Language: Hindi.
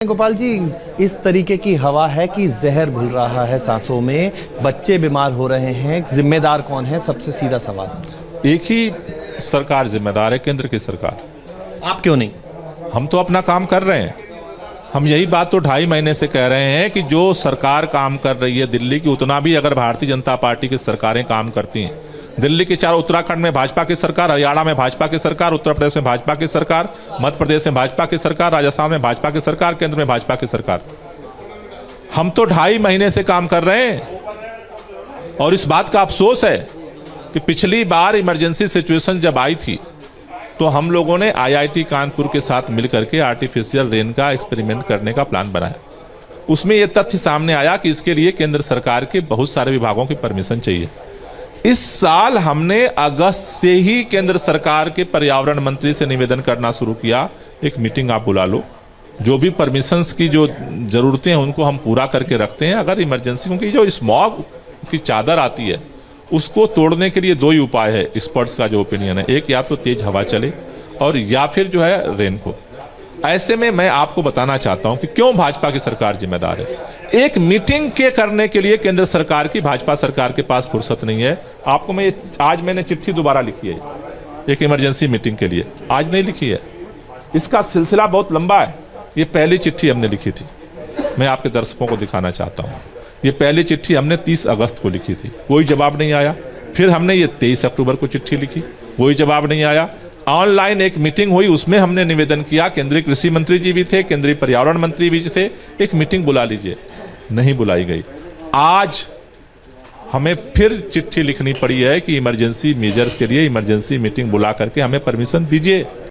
गोपाल जी, इस तरीके की हवा है कि जहर घुल रहा है सांसों में, बच्चे बीमार हो रहे हैं, जिम्मेदार कौन है? सबसे सीधा सवाल। एक ही सरकार जिम्मेदार है, केंद्र की सरकार। आप क्यों नहीं? हम तो अपना काम कर रहे हैं। हम यही बात तो 2.5 महीने से कह रहे हैं कि जो सरकार काम कर रही है दिल्ली की, उतना भी अगर भारतीय जनता पार्टी की सरकारें काम करती हैं, दिल्ली के चारों, उत्तराखंड में भाजपा की सरकार, हरियाणा में भाजपा की सरकार, उत्तर प्रदेश में भाजपा की सरकार, मध्य प्रदेश में भाजपा की सरकार, राजस्थान में भाजपा की सरकार, केंद्र में भाजपा की सरकार। हम तो 2.5 महीने से काम कर रहे हैं। और इस बात का अफसोस है कि पिछली बार इमरजेंसी सिचुएशन जब आई थी तो हम लोगों ने IIT कानपुर के साथ मिलकर के आर्टिफिशियल रेन का एक्सपेरिमेंट करने का प्लान बनाया। उसमें यह तथ्य सामने आया कि इसके लिए केंद्र सरकार के बहुत सारे विभागों की परमिशन चाहिए। इस साल हमने अगस्त से ही केंद्र सरकार के पर्यावरण मंत्री से निवेदन करना शुरू किया, एक मीटिंग आप बुला लो, जो भी परमिशंस की जो जरूरतें हैं उनको हम पूरा करके रखते हैं। अगर इमरजेंसी, क्योंकि जो स्मॉग की चादर आती है उसको तोड़ने के लिए 2 ही उपाय है, एक्सपर्ट्स का जो ओपिनियन है, एक या तो तेज हवा चले और या फिर जो है रेन को। ऐसे में मैं आपको बताना चाहता हूं कि क्यों भाजपा की सरकार जिम्मेदार है। एक मीटिंग के करने के लिए केंद्र सरकार की, भाजपा सरकार के पास फुर्सत नहीं है। आपको आज मैंने चिट्ठी दोबारा लिखी है एक इमरजेंसी मीटिंग के लिए, आज नहीं लिखी है, इसका सिलसिला बहुत लंबा है। ये पहली चिट्ठी हमने लिखी थी, मैं आपके दर्शकों को दिखाना चाहता हूं। ये पहली चिट्ठी हमने 30 अगस्त को लिखी थी, कोई जवाब नहीं आया। फिर हमने ये 23 अक्टूबर को चिट्ठी लिखी, कोई जवाब नहीं आया। ऑनलाइन एक मीटिंग हुई, उसमें हमने निवेदन किया, केंद्रीय कृषि मंत्री जी भी थे, केंद्रीय पर्यावरण मंत्री भी थे, एक मीटिंग बुला लीजिए, नहीं बुलाई गई। आज हमें फिर चिट्ठी लिखनी पड़ी है कि इमरजेंसी मेजर्स के लिए इमरजेंसी मीटिंग बुला करके हमें परमिशन दीजिए।